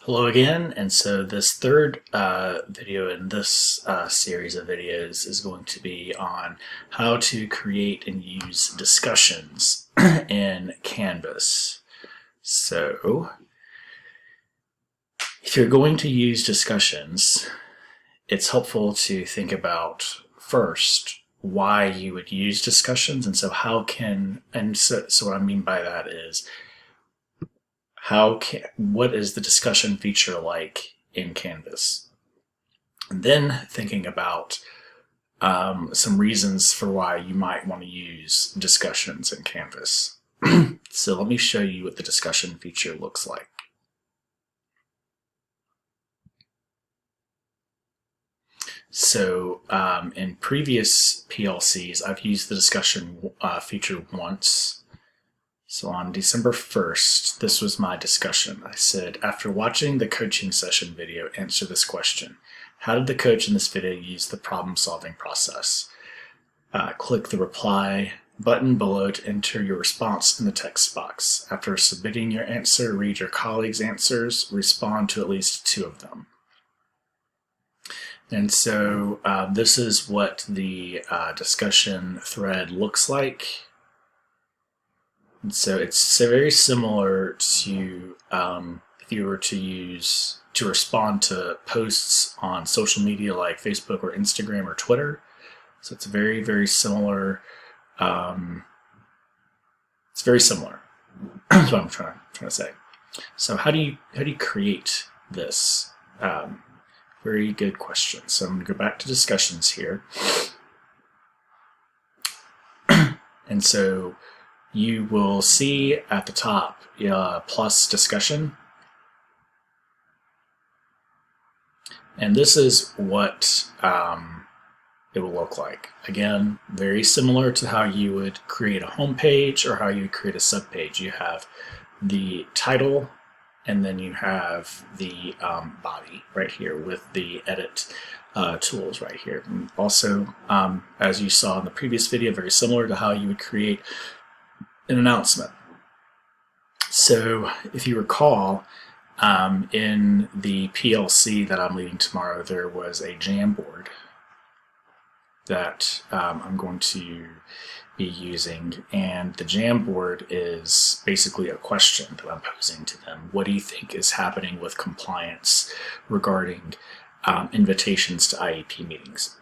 Hello again, and so this third video in this series of videos is going to be on how to create and use discussions in Canvas. So, if you're going to use discussions, it's helpful to think about first why you would use discussions, and so so what I mean by that is what is the discussion feature like in Canvas? And then thinking about some reasons for why you might want to use discussions in Canvas. So let me show you what the discussion feature looks like. So in previous PLCs, I've used the discussion feature once. So on December 1st, this was my discussion. I said, after watching the coaching session video, answer this question. How did the coach in this video use the problem-solving process? Click the reply button below to enter your response in the text box. After submitting your answer, read your colleagues' answers, respond to at least 2 of them. And so this is what the discussion thread looks like. So it's very similar to if you were to respond to posts on social media like Facebook or Instagram or Twitter. So it's very, very similar. It's very similar. That's what I'm trying to say. So how do you create this? Very good question. So I'm going to go back to discussions here, and so you will see at the top plus discussion. And this is what it will look like. Again, very similar to how you would create a home page or how you would create a subpage. You have the title, and then you have the body right here with the edit tools right here. And also, as you saw in the previous video, very similar to how you would create an announcement. So if you recall, in the PLC that I'm leading tomorrow, there was a Jamboard that I'm going to be using, and the Jamboard is basically a question that I'm posing to them. What do you think is happening with compliance regarding invitations to IEP meetings?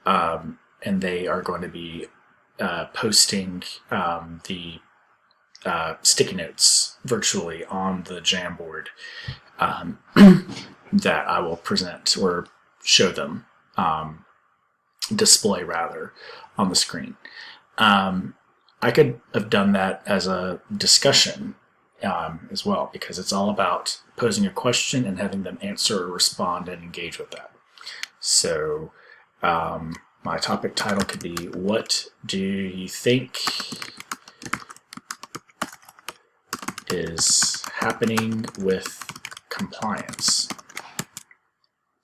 And they are going to be posting the sticky notes virtually on the Jamboard that I will present or show them, display rather, on the screen. I could have done that as a discussion as well, because it's all about posing a question and having them answer or respond and engage with that. So my topic title could be, what do you think is happening with compliance?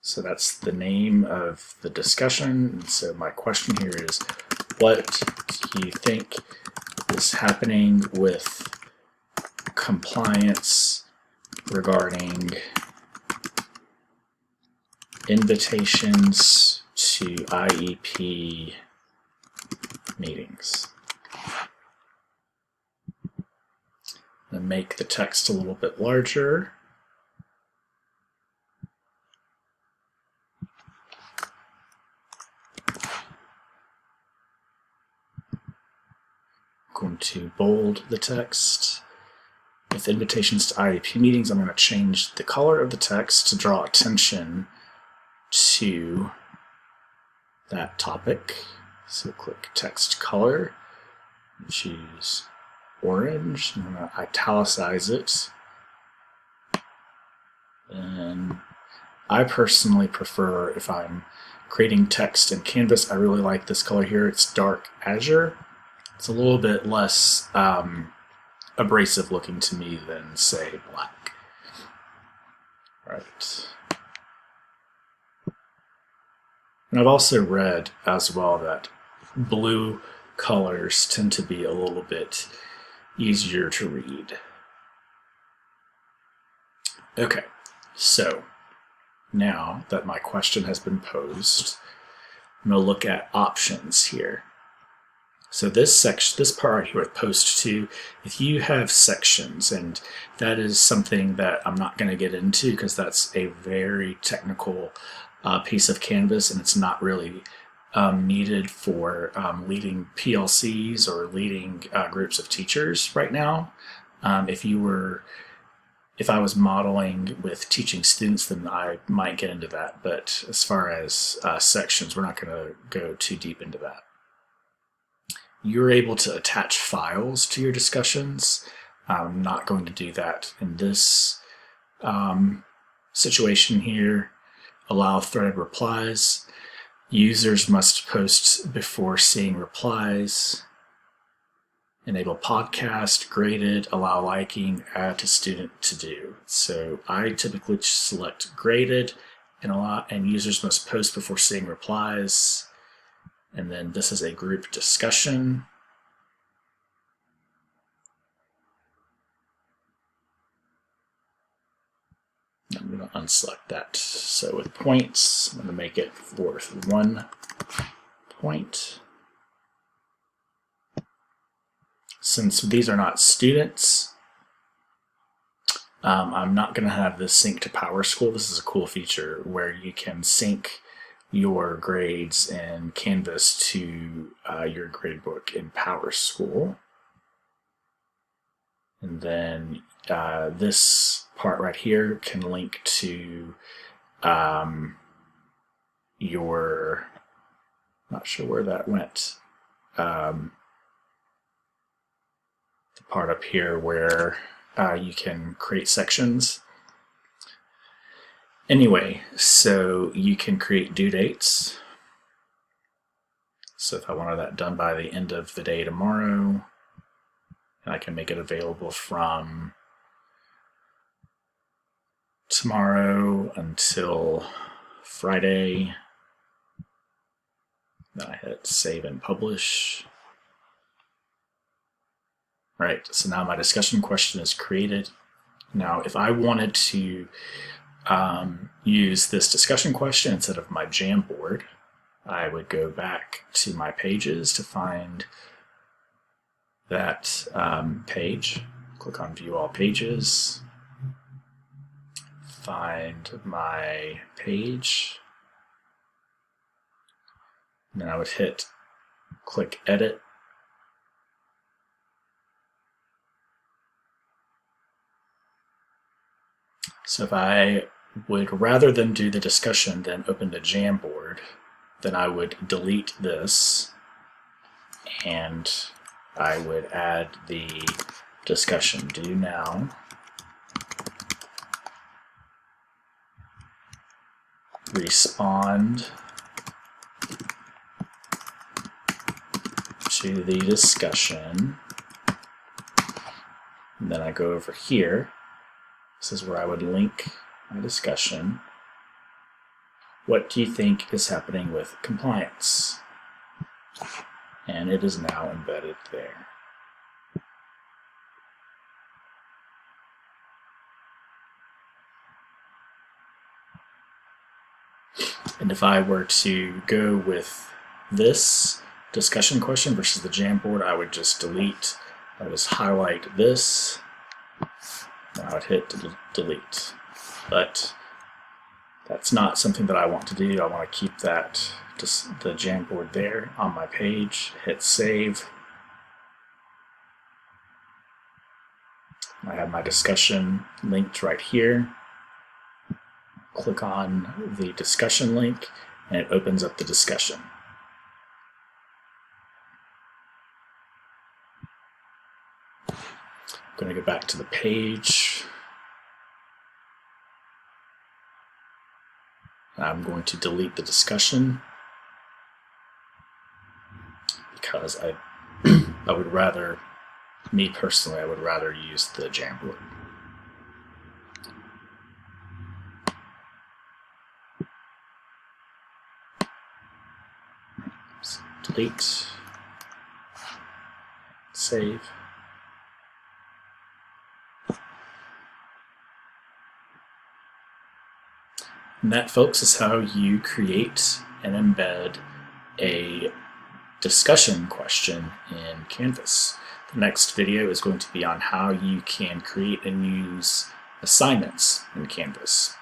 So that's the name of the discussion. And so my question here is, what do you think is happening with compliance regarding invitations to IEP meetings? And make the text a little bit larger. I'm going to bold the text. With invitations to IEP meetings, I'm going to change the color of the text to draw attention to that topic. So click text color, choose orange. I'm going to italicize it. And I personally prefer, if I'm creating text in Canvas, I really like this color here. It's dark azure. It's a little bit less abrasive looking to me than, say, black. Right. And I've also read as well that blue colors tend to be a little bit easier to read. Okay, So now that my question has been posed, I'm going to look at options here. So this section, this part right here with post to, if you have sections, and that is something that I'm not going to get into because that's a very technical piece of Canvas, and it's not really needed for leading PLCs or leading groups of teachers right now. If I was modeling with teaching students, then I might get into that. But as far as sections, we're not going to go too deep into that. You're able to attach files to your discussions. I'm not going to do that in this situation here. Allow threaded replies. Users must post before seeing replies. Enable podcast, graded, allow liking, add to student to do. So I typically select graded and users must post before seeing replies. And then this is a group discussion. I'm going to unselect that. So with points, I'm going to make it worth 1 point. Since these are not students, I'm not going to have this sync to PowerSchool. This is a cool feature where you can sync your grades in Canvas to your gradebook in PowerSchool. And then this part right here can link to your, not sure where that went, the part up here where you can create sections. Anyway, so you can create due dates. So if I wanted that done by the end of the day tomorrow, and I can make it available from tomorrow until Friday. Then I hit save and publish. Right, so now my discussion question is created. Now, if I wanted to use this discussion question instead of my Jamboard, I would go back to my pages to find that page. Click on View All Pages. Find my page. And then I would click Edit. So if I would, rather than do the discussion, then open the Jamboard, then I would delete this and I would add the discussion due now. Respond to the discussion. And then I go over here. This is where I would link my discussion. What do you think is happening with compliance? And it is now embedded there. And if I were to go with this discussion question versus the Jamboard, I would just delete, I would just highlight this, and I would hit delete. But that's not something that I want to do. I want to keep that, just the Jamboard there on my page, hit save. I have my discussion linked right here. Click on the discussion link and it opens up the discussion. I'm going to go back to the page. I'm going to delete the discussion because I would rather, me personally, I would rather use the Jamboard. Delete, save. And that, folks, is how you create and embed a discussion question in Canvas. The next video is going to be on how you can create and use assignments in Canvas.